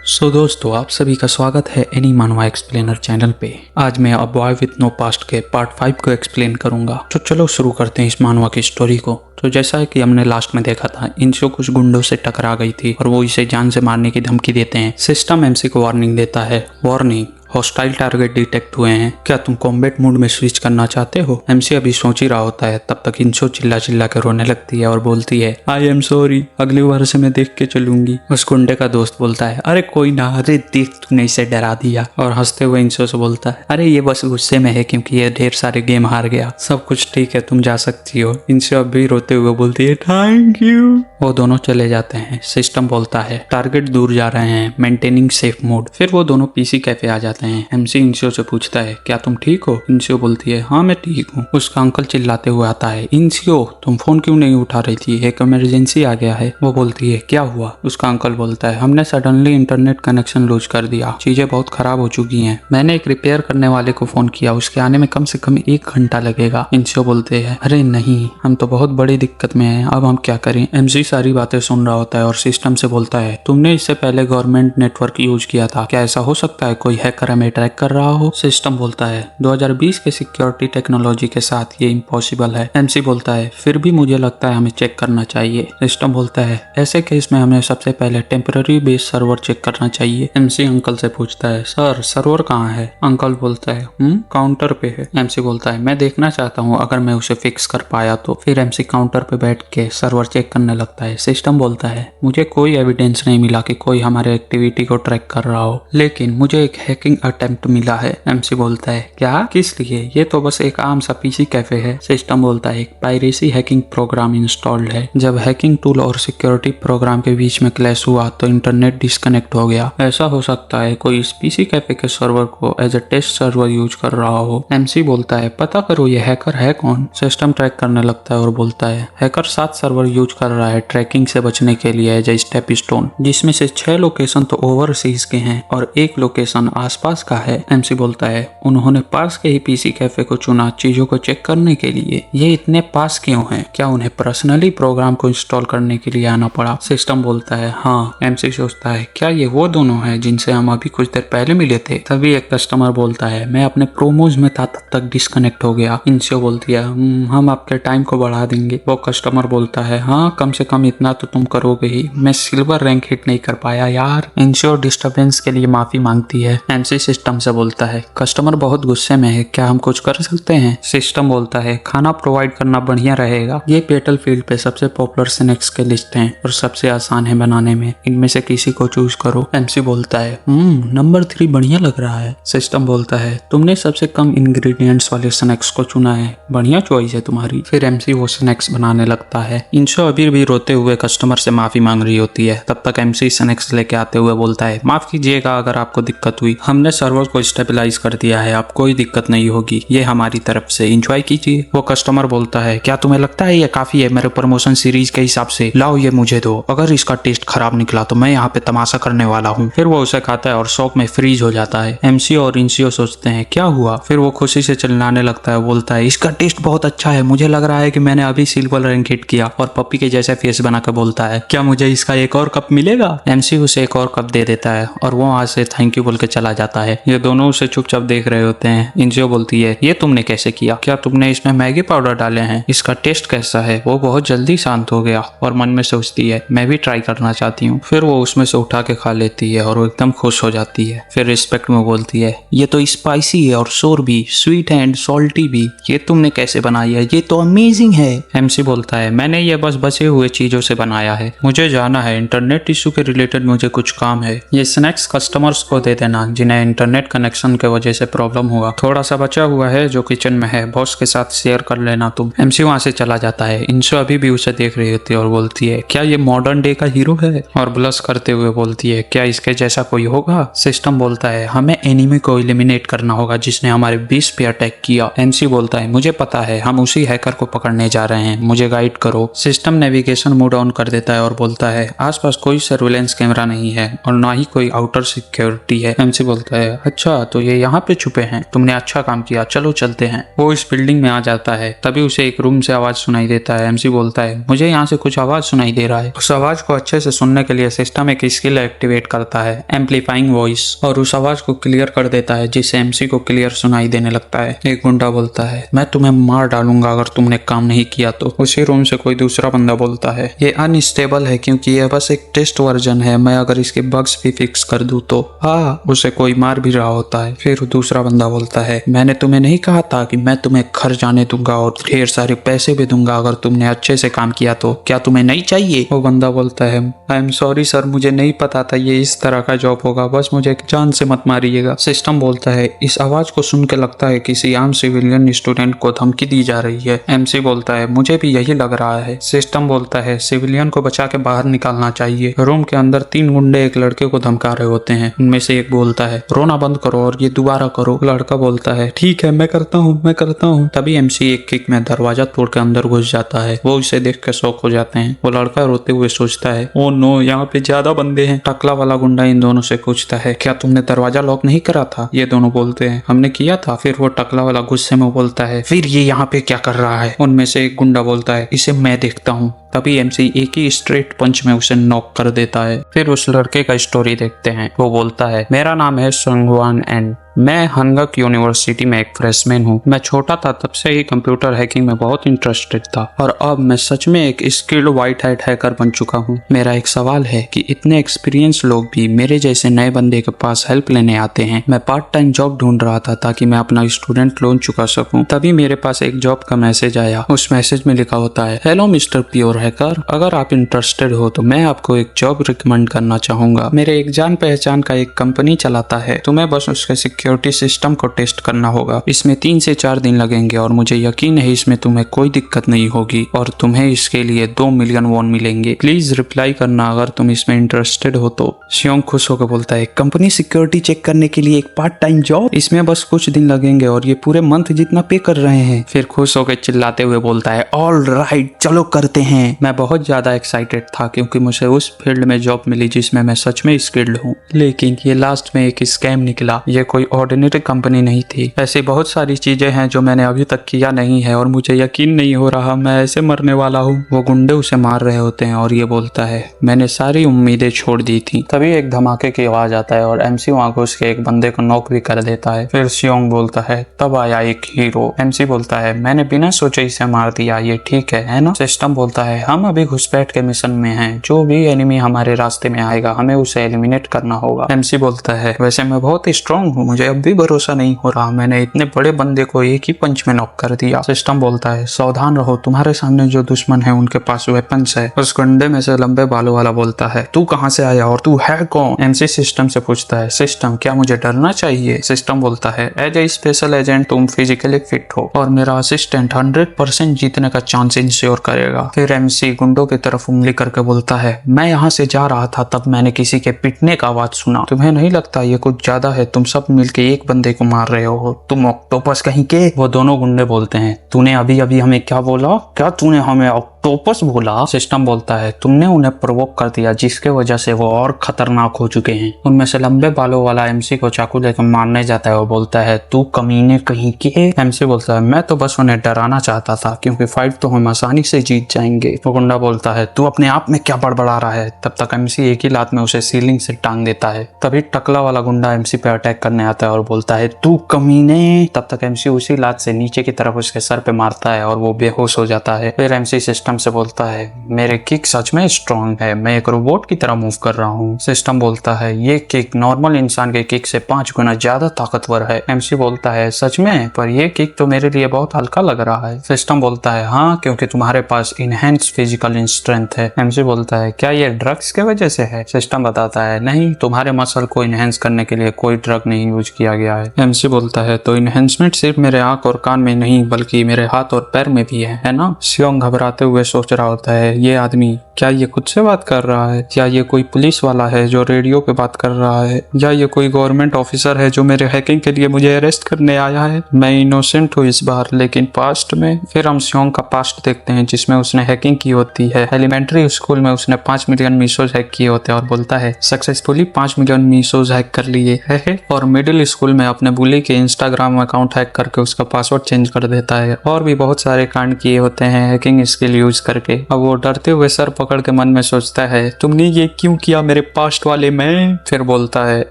दोस्तों आप सभी का स्वागत है एनी मानवा एक्सप्लेनर चैनल पे। आज मैं a boy with no past के पार्ट 5 को एक्सप्लेन करूंगा। तो चलो शुरू करते हैं इस मानवा की स्टोरी को। तो जैसा है कि हमने लास्ट में देखा था, इनसे कुछ गुंडों से टकरा गई थी और वो इसे जान से मारने की धमकी देते हैं। सिस्टम एमसी को वार्निंग देता है, वार्निंग हॉस्टाइल टारगेट डिटेक्ट हुए हैं, क्या तुम कॉम्बैट मोड में स्विच करना चाहते हो। एमसी अभी सोच ही रहा होता है, तब तक इंशो चिल्ला चिल्ला कर रोने लगती है और बोलती है आई एम सॉरी, अगली बार से मैं देख के चलूंगी। उस गुंडे का दोस्त बोलता है अरे कोई ना, अरे देख तूने इसे डरा दिया, और हंसते हुए इंशो से बोलता है अरे ये बस गुस्से में है क्योंकि ये ढेर सारे गेम हार गया, सब कुछ ठीक है, तुम जा सकती हो। इंशो अभी रोते हुए बोलती है थैंक यू। वो दोनों चले जाते हैं। सिस्टम बोलता है टारगेट दूर जा रहे हैं, मेंटेनिंग सेफ मोड। फिर वो दोनों पीसी कैफे आ जाते हैं। एमसी इंशियो से पूछता है क्या तुम ठीक हो। इंशियो बोलती है हाँ मैं ठीक हूँ। उसका अंकल चिल्लाते हुए आता है इंशियो तुम फोन क्यों नहीं उठा रही थी, एक इमरजेंसी आ गया है। वो बोलती है क्या हुआ। उसका अंकल बोलता है हमने सडनली इंटरनेट कनेक्शन लूज कर दिया, चीजें बहुत खराब हो चुकी हैं, मैंने एक रिपेयर करने वाले को फोन किया, उसके आने में कम से कम 1 घंटा लगेगा। इंशियो बोलते हैं अरे नहीं, हम तो बहुत बड़ी दिक्कत में हैं, अब हम क्या करें। एमसी सारी बातें सुन रहा होता है और सिस्टम से बोलता है तुमने इससे पहले गवर्नमेंट नेटवर्क यूज किया था, क्या ऐसा हो सकता है कोई हैकर हमें ट्रैक कर रहा हो। सिस्टम बोलता है 2020 के सिक्योरिटी टेक्नोलॉजी के साथ ये इम्पॉसिबल है। एमसी बोलता है फिर भी मुझे लगता है हमें चेक करना चाहिए। सिस्टम बोलता है ऐसे केस में हमें सबसे पहले टेम्पररी बेस सर्वर चेक करना चाहिए। एमसी अंकल से पूछता है सर सर्वर कहाँ है। अंकल बोलता है काउंटर पे है। एमसी बोलता है मैं देखना चाहता हूँ, अगर मैं उसे फिक्स कर पाया तो। फिर एमसी काउंटर पे बैठ के सर्वर चेक करने लगता है। सिस्टम बोलता है मुझे कोई एविडेंस नहीं मिला कि कोई हमारे एक्टिविटी को ट्रैक कर रहा हो, लेकिन मुझे एक हैकिंग अटेम्प्ट मिला है। एमसी बोलता है क्या, किस लिए, ये तो बस एक आम सा पीसी कैफे है। सिस्टम बोलता है एक पायरेसी हैकिंग प्रोग्राम इंस्टॉल्ड है, जब हैकिंग टूल और सिक्योरिटी प्रोग्राम के बीच में क्लैश हुआ तो इंटरनेट डिस्कनेक्ट हो गया। ऐसा हो सकता है कोई इस पीसी कैफे के सर्वर को as a test server use कर रहा हो। एमसी बोलता है पता करो ये हैकर है कौन। सिस्टम ट्रैक करने लगता है और बोलता है हैकर 7 सर्वर यूज कर रहा है ट्रैकिंग से बचने के लिए एज ए स्टेप स्टोन, जिसमें से 6 लोकेशन तो ओवरसीज के हैं और 1 लोकेशन आसपास का है। एमसी बोलता है उन्होंने पास के ही पीसी कैफे को चुना चीजों को चेक करने के लिए, ये इतने पास क्यों हैं, क्या उन्हें पर्सनली प्रोग्राम को इंस्टॉल करने के लिए आना पड़ा। सिस्टम बोलता है हाँ। एमसी सोचता है क्या ये वो दोनों हैं जिनसे हम अभी कुछ देर पहले मिले थे। तभी एक कस्टमर बोलता है मैं अपने प्रोमोज में था तब तक डिस्कनेक्ट हो गया। इंशियो बोलती है हम आपके टाइम को बढ़ा देंगे। वो कस्टमर बोलता है हाँ कम से कम इतना तो तुम करोगे ही, मैं सिल्वर रैंक हिट नहीं कर पाया यार। इंशियो डिस्टर्बेंस के लिए माफी मांगती है। एमसी सिस्टम से बोलता है कस्टमर बहुत गुस्से में है, क्या हम कुछ कर सकते हैं। सिस्टम बोलता है खाना प्रोवाइड करना बढ़िया रहेगा, ये बैटलफील्ड पे सबसे पॉपुलर स्नैक्स के लिस्ट हैं और सबसे आसान है बनाने में, इनमें से किसी को चूज करो। एमसी बोलता है नंबर 3 बढ़िया लग रहा है। सिस्टम बोलता है तुमने सबसे कम इंग्रेडिएंट्स वाले स्नैक्स को चुना है, बढ़िया चॉइस है तुम्हारी। फिर एमसी वो स्नैक्स बनाने लगता है। इंशो अभी भी रोते हुए कस्टमर से माफी मांग रही होती है, तब तक एमसी स्नैक्स लेके आते हुए बोलता है माफ कीजिएगा अगर आपको दिक्कत हुई, हमने सर्वर को स्टेबलाइज कर दिया है, अब कोई दिक्कत नहीं होगी, ये हमारी तरफ से, एंजॉय कीजिए। वो कस्टमर बोलता है क्या तुम्हें लगता है ये काफी है मेरे प्रमोशन सीरीज के हिसाब से, लाओ ये मुझे दो, अगर इसका टेस्ट खराब निकला तो मैं यहाँ पे तमाशा करने वाला हूँ। फिर वो उसे खाता है और शॉक में फ्रीज हो जाता है। एमसी और इंशियो सोचते हैं क्या हुआ। फिर वो खुशी से चिल्लाने लगता है, बोलता है इसका टेस्ट बहुत अच्छा है, मुझे लग रहा है कि मैंने अभी सिल्वर रैंक हिट किया, और पप्पी के जैसे फेस बनाकर बोलता है क्या मुझे इसका एक और कप मिलेगा। एमसी उसे एक और कप दे देता है और वो वहां से थैंक यू बोल के चला जाता है। ये दोनों उसे चुपचाप देख रहे होते हैं। इंशियो बोलती है ये तुमने कैसे किया, क्या तुमने इसमें मैगी पाउडर डाले हैं, इसका टेस्ट कैसा है। वो बहुत जल्दी शांत हो गया और मन में सोचती है मैं भी ट्राई करना चाहती हूँ। फिर वो उसमें से उठा के खा लेती है और वो एकदम खुश हो जाती है। फिर रिस्पेक्ट में बोलती है ये तो स्पाइसी है और शोर भी, स्वीट एंड सॉल्टी भी, ये तुमने कैसे बनाई है, ये तो अमेजिंग है। एमसी बोलता है मैंने ये बस बचे हुए चीजों से बनाया है, मुझे जाना है, इंटरनेट इशू के रिलेटेड मुझे कुछ काम है, ये स्नैक्स कस्टमर्स को दे देना जिन्हें इंटरनेट कनेक्शन के वजह से प्रॉब्लम हुआ, थोड़ा सा बचा हुआ है जो किचन में है, बॉस के साथ शेयर कर लेना तुम। एमसी वहां से चला जाता है। इंशो अभी भी उसे देख रही होती है और बोलती है क्या ये मॉडर्न डे का हीरो है, और ब्लश करते हुए बोलती है क्या इसके जैसा कोई होगा। सिस्टम बोलता है हमें एनिमी को एलिमिनेट करना होगा जिसने हमारे बेस पे अटैक किया। एमसी बोलता है मुझे पता है, हम उसी हैकर को पकड़ने जा रहे हैं, मुझे गाइड करो। सिस्टम नेविगेशन मोड ऑन कर देता है और बोलता है आसपास कोई सर्विलेंस कैमरा नहीं है और ना ही कोई आउटर सिक्योरिटी है। एमसी बोलता बोलता है अच्छा तो ये यहाँ पे छुपे हैं, तुमने अच्छा काम किया, चलो चलते हैं। वो इस बिल्डिंग में आ जाता है। तभी उसे एक रूम से आवाज सुनाई देता है। एमसी बोलता है मुझे यहाँ से कुछ आवाज सुनाई दे रहा है। उस आवाज को अच्छे से सुनने के लिए सिस्टम एक स्किल एक्टिवेट करता है, एम्पलीफाइंग वॉइस, और उस आवाज को क्लियर कर देता है जिससे एमसी को क्लियर सुनाई देने लगता है। एक गुंडा बोलता है मैं तुम्हें मार डालूंगा अगर तुमने काम नहीं किया तो। उसी रूम से कोई दूसरा बंदा बोलता है ये अनस्टेबल है क्योंकि ये बस एक टेस्ट वर्जन है, मैं अगर इसके बग्स भी फिक्स कर दूं तो। हाँ, उसे कोई मार भी रहा होता है। फिर दूसरा बंदा बोलता है मैंने तुम्हें नहीं कहा था कि मैं तुम्हें घर जाने दूंगा और ढेर सारे पैसे भी दूंगा अगर तुमने अच्छे से काम किया तो, क्या तुम्हें नहीं चाहिए? वो बंदा बोलता है आई एम सॉरी सर, मुझे नहीं पता था ये इस तरह का जॉब होगा, बस मुझे जान से मत मारिएगा। सिस्टम बोलता है इस आवाज को सुन के लगता है किसी आम सिविलियन स्टूडेंट को धमकी दी जा रही है। एमसी बोलता है मुझे भी यही लग रहा है। सिस्टम बोलता है सिविलियन को बचा के बाहर निकालना चाहिए। रूम के अंदर 3 गुंडे एक लड़के को धमका रहे होते हैं। उनमें से एक बोलता है रोना बंद करो और ये दोबारा करो। लड़का बोलता है ठीक है मैं करता हूँ। तभी एमसी एक किक में दरवाजा तोड़ के अंदर घुस जाता है। वो उसे देख के शॉक हो जाते हैं। वो लड़का रोते हुए सोचता है ओ नो, यहाँ पे ज्यादा बंदे हैं। टकला वाला गुंडा इन दोनों से पूछता है क्या तुमने दरवाजा लॉक नहीं करा था? ये दोनों बोलते हैं हमने किया था। फिर वो टकला वाला गुस्से में बोलता है फिर ये यहाँ पे क्या कर रहा है? उनमें से एक गुंडा बोलता है इसे मैं देखता हूँ। तभी एमसी एक ही स्ट्रेट पंच में उसे नॉक कर देता है। फिर उस लड़के का स्टोरी देखते हैं। वो बोलता है मेरा नाम है संगवान एन, मैं हनगक यूनिवर्सिटी में एक फ्रेशमैन हूँ। मैं छोटा था तब से ही कंप्यूटर हैकिंग में बहुत इंटरेस्टेड था और अब मैं सच में एक स्किल्ड व्हाइट हैट हैकर बन चुका हूँ। मेरा एक सवाल है कि इतने एक्सपीरियंस लोग भी मेरे जैसे नए बंदे के पास हेल्प लेने आते हैं। मैं पार्ट टाइम जॉब ढूंढ रहा था ताकि मैं अपना स्टूडेंट लोन चुका सकूं। तभी मेरे पास एक जॉब का मैसेज आया। उस मैसेज में लिखा होता है हेलो मिस्टर प्योर हैकर, अगर आप इंटरेस्टेड हो तो मैं आपको एक जॉब रिकमेंड करना चाहूंगा। मेरे एक जान पहचान का एक कंपनी चलाता है, तुम्हें बस उसके सिक्योरिटी सिस्टम को टेस्ट करना होगा। इसमें 3 से 4 दिन लगेंगे और मुझे यकीन है इसमें तुम्हें कोई दिक्कत नहीं होगी और तुम्हें इसके लिए 2 मिलियन वॉन मिलेंगे। प्लीज रिप्लाई करना अगर तुम इसमें इंटरेस्टेड हो तो। शियोंग खुश होकर बोलता है कंपनी सिक्योरिटी चेक करने के लिए एक पार्ट टाइम जॉब, इसमें बस कुछ दिन लगेंगे और ये पूरे मंथ जितना पे कर रहे हैं। फिर खुश होकर चिल्लाते हुए बोलता है ऑल राइट चलो करते हैं। मैं बहुत ज्यादा एक्साइटेड था क्योंकि मुझे उस फील्ड में जॉब मिली जिसमें मैं सच में स्किल्ड हूँ, लेकिन ये लास्ट में एक स्कैम निकला। ये कोई ऑर्डिनरी कंपनी नहीं थी। ऐसी बहुत सारी चीजें हैं जो मैंने अभी तक किया नहीं है और मुझे यकीन नहीं हो रहा मैं ऐसे मरने वाला हूँ। वो गुंडे उसे मार रहे होते हैं और ये बोलता है मैंने सारी उम्मीदें छोड़ दी थी। तभी एक धमाके की आवाज आता है और एमसी वहां घुस के एक बंदे को नॉक भी कर देता है। फिर शियोंग बोलता है तब आया एक हीरो। एमसी बोलता है मैंने बिना सोचे इसे मार दिया, ये ठीक है ना? सिस्टम बोलता है हम अभी घुसपैठ के मिशन में हैं, जो भी एनिमी हमारे रास्ते में आएगा हमें उसे एलिमिनेट करना होगा। एमसी बोलता है वैसे मैं बहुत स्ट्रांग हूँ, मुझे अब भी भरोसा नहीं हो रहा, मैंने इतने बड़े बंदे को एक ही पंच में नॉक कर दिया। सिस्टम बोलता है सावधान रहो, तुम्हारे सामने जो दुश्मन है उनके पास वेपन्स है। उस गुंडे में से लंबे बालों वाला बोलता है तू कहां से आया और तू है कौन? एमसी सिस्टम से पूछता है सिस्टम क्या मुझे डरना चाहिए? सिस्टम बोलता है एज ए स्पेशल एजेंट तुम फिजिकली फिट हो और मेरा असिस्टेंट 100% जीतने का चांस इंश्योर करेगा। फिर एमसी गुंडों की तरफ उंगली करके बोलता है मैं यहाँ से जा रहा था तब मैंने किसी के पिटने का आवाज सुना, तुम्हें नहीं लगता ये कुछ ज्यादा है? तुम सब मिलके एक बंदे को मार रहे हो, तुम ऑक्टोपस कहीं के? वो दोनों गुंडे बोलते हैं तूने अभी अभी हमें क्या बोला? क्या तूने हमें ऑक्टोपस बोला? सिस्टम बोलता है तुमने उन्हें प्रोवोक कर दिया जिसके वजह से वो और खतरनाक हो चुके हैं। उनमें से लंबे बालों वाला एमसी को चाकू लेकर मारने जाता है और बोलता है तू कमीने कहीं के? एमसी बोलता है मैं तो बस उन्हें डराना चाहता था क्योंकि फाइट तो हम आसानी से जीत जाएंगे। वो गुंडा बोलता है तू अपने आप में क्या बड़बड़ा रहा है? तब तक एमसी एक ही लात में उसे सीलिंग से टांग देता है। तभी टकला वाला गुंडा एमसी पे अटैक करने आता है और बोलता है तू कमीने। तब तक एमसी उसी लात से नीचे की तरफ उसके सर पे मारता है और वो बेहोश हो जाता है। फिर एमसी सिस्टम से बोलता है मेरे किक सच में स्ट्रॉन्ग है, मैं एक रोबोट की तरह मूव कर रहा हूँ। सिस्टम बोलता है ये किक नॉर्मल इंसान के किक से 5 गुना ज्यादा ताकतवर है। एमसी बोलता है सच में? पर ये किक तो मेरे लिए बहुत हल्का लग रहा है। सिस्टम बोलता है हाँ क्योंकि तुम्हारे पास इनहेंस फिजिकल स्ट्रेंथ है। एमसी बोलता है क्या ये ड्रग्स के वजह से है? सिस्टम बताता है नहीं, तुम्हारे मसल को इनहेंस करने के लिए कोई ड्रग नहीं यूज किया गया है। एमसी बोलता है तो इनहेंसमेंट सिर्फ मेरे आंख और कान में नहीं बल्कि मेरे हाथ और पैर में भी है ना? शियोंग घबराते हुए हुए सोच रहा होता है, ये आदमी क्या ये खुद से बात कर रहा है, या ये कोई पुलिस वाला है जो रेडियो पे बात कर रहा है, या ये कोई गवर्नमेंट ऑफिसर है जो मेरे हैकिंग के लिए मुझे अरेस्ट करने आया है। मैं इनोसेंट हूँ इस बार। लेकिन पास्ट में फिर हम सियोंग का पास्ट देखते हैं जिसमें उसने हैकिंग की होती है। एलिमेंट्री स्कूल में उसने 5 मिलियन मीसोज हैक किए होते हैं और बोलता है सक्सेसफुली 5 मिलियन मीसोज हैक कर लिए है। और मिडिल स्कूल में अपने बुली के इंस्टाग्राम अकाउंट हैक करके उसका पासवर्ड चेंज कर देता है। और भी बहुत सारे कांड किए होते हैं हैकिंग स्किल यूज करके। अब वो डरते हुए सर पकड़ के मन में सोचता है तुमने ये क्यों किया मेरे पास्ट वाले में। फिर बोलता है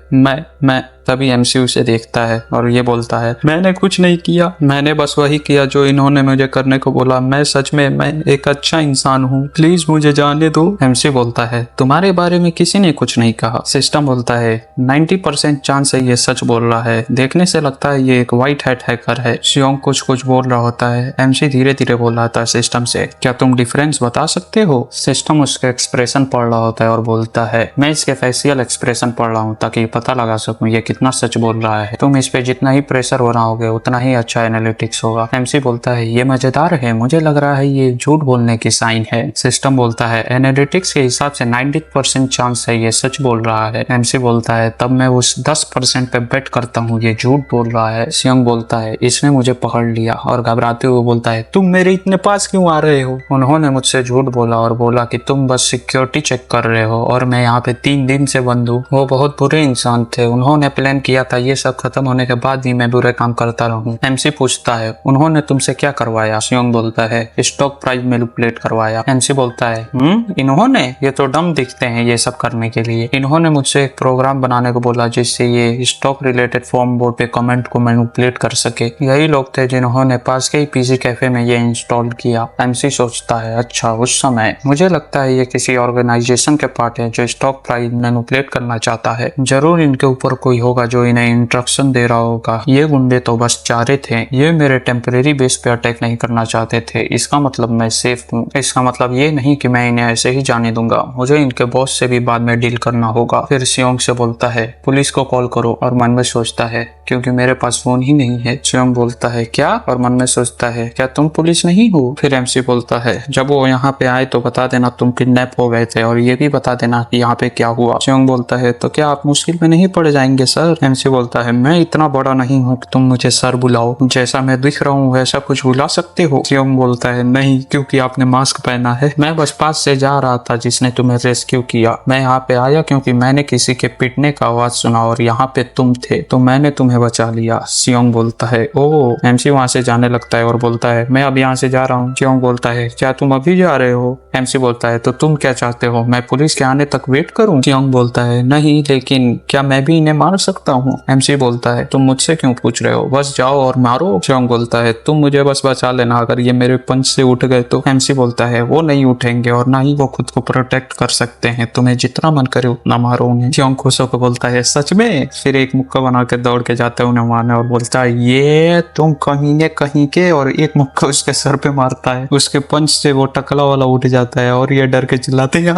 मैं तभी एमसी उसे देखता है और ये बोलता है मैंने कुछ नहीं किया, मैंने बस वही किया जो इन्होंने मुझे करने को बोला। मैं सच में मैं एक अच्छा इंसान हूँ, प्लीज मुझे जाने दो। एमसी बोलता है तुम्हारे बारे में किसी ने कुछ नहीं कहा। सिस्टम बोलता है 90% चांस है ये सच बोल रहा है, देखने से लगता है ये एक व्हाइट हैट हैकर है। सियोंग कुछ बोल रहा होता है। एमसी धीरे धीरे बोल रहा था सिस्टम से क्या तुम डिफरेंस बता सकते हो। सिस्टम उसके एक्सप्रेशन पढ़ रहा होता है और बोलता है मैं इसके फेशियल एक्सप्रेशन पढ़ रहा हूँ ताकि पता लगा सकूं ये कितना सच बोल रहा है। तुम इस पे जितना ही प्रेशर बनाओगे उतना ही अच्छा एनालिटिक्स होगा। एमसी बोलता है ये मजेदार है, मुझे लग रहा है ये झूठ बोलने की साइन है। सिस्टम बोलता है एनालिटिक्स के हिसाब से 90% चांस है ये सच बोल रहा है। एमसी बोलता है तब मैं उस 10% पे बेट करता हूँ ये झूठ बोल रहा है। सियोंग बोलता है इसने मुझे पकड़ लिया और घबराते हुए बोलता है तुम मेरे इतने पास क्यों आ रहे हो। उन्होंने मुझसे झूठ बोला और बोला कि तुम बस सिक्योरिटी चेक कर रहे हो और मैं यहाँ पे 3 दिन से बंद हूँ। वो बहुत बुरे इंसान थे, उन्होंने प्लान किया था ये सब खत्म होने के बाद भी मैं बुरे काम करता रहूं। एमसी पूछता है उन्होंने तुमसे क्या करवाया। सियोंग बोलता है स्टॉक प्राइस मैनिपुलेट करवाया। एमसी बोलता है इन्होंने, ये तो डम दिखते हैं ये सब करने के लिए। इन्होंने मुझसे एक प्रोग्राम बनाने को बोला जिससे ये स्टॉक रिलेटेड फॉर्म बोर्ड पे कमेंट को मैनिपुलेट कर सके। यही लोग थे जिन्होंने पास के ही पीसी कैफे में ये इंस्टॉल किया। एमसी सोचता है अच्छा उस समय मुझे लगता है ये किसी ऑर्गेनाइजेशन के पार्ट है जो स्टॉक प्राइस मैनिपुलेट करना चाहता है। जरूर इनके ऊपर कोई होगा जो इन्हें इंस्ट्रक्शन दे रहा होगा। ये गुंडे तो बस चारे थे, ये मेरे टेम्परेरी बेस पे अटैक नहीं करना चाहते थे। इसका मतलब मैं सेफ हूँ। इसका मतलब ये नहीं कि मैं इन्हें ऐसे ही जाने दूंगा, मुझे इनके बॉस से भी बाद में डील करना होगा। फिर सियोंग से बोलता है पुलिस को कॉल करो और मन में सोचता है क्योंकि मेरे पास फोन ही नहीं है। सियोंग बोलता है क्या, और मन में सोचता है क्या तुम पुलिस नहीं हो। फिर एमसी बोलता है जब वो यहाँ पे आए तो बता देना तुम किडनैप हो गए थे और ये भी बता देना कि यहाँ पे क्या हुआ। सियोंग बोलता है तो क्या आप मुश्किल में नहीं पड़ जाएंगे सर। एमसी बोलता है मैं इतना बड़ा नहीं हूँ कि तुम मुझे सर बुलाओ, जैसा मैं दिख रहा हूँ वैसा कुछ बुला सकते हो। सियोंग बोलता है नहीं, क्योंकि आपने मास्क पहना है। मैं बस पास से जा रहा था जिसने तुम्हें रेस्क्यू किया। मैं यहाँ पे आया क्योंकि मैंने किसी के पिटने का आवाज सुना और यहाँ पे तुम थे तो मैंने तुम्हें बचा लिया। सियोंग बोलता है ओह। एमसी वहाँ से जाने लगता है और बोलता है मैं अब यहाँ से जा रहा हूँ। सियोंग बोलता है क्या तुम अभी जा रहे हो। एमसी बोलता है तो तुम क्या चाहते हो, मैं पुलिस के आने तक वेट करूँ। सियोंग बोलता है नहीं, लेकिन क्या मैं भी इन्हें मार सकता हूँ। एमसी बोलता है तुम मुझसे क्यों पूछ रहे हो, बस जाओ और मारो। सियोंग बोलता है तुम मुझे बस बचा लेना, अगर ये मेरे पंच से उठ गए तो। एमसी बोलता है वो नहीं उठेंगे और ना ही वो खुद को प्रोटेक्ट कर सकते हैं, तुम्हें जितना मन करे उतना मारो उन्हें। सियोंग खुश होकर बोलता है सच में। फिर एक मुक्का बना के दौड़ के जाता है उन्हें मारने और बोलता है ये तुम कहीं के, और एक मुक्का उसके सर पे मारता है। उसके पंच से वो टकला वाला उठ जाता है और ये डर के चिल्लाते हैं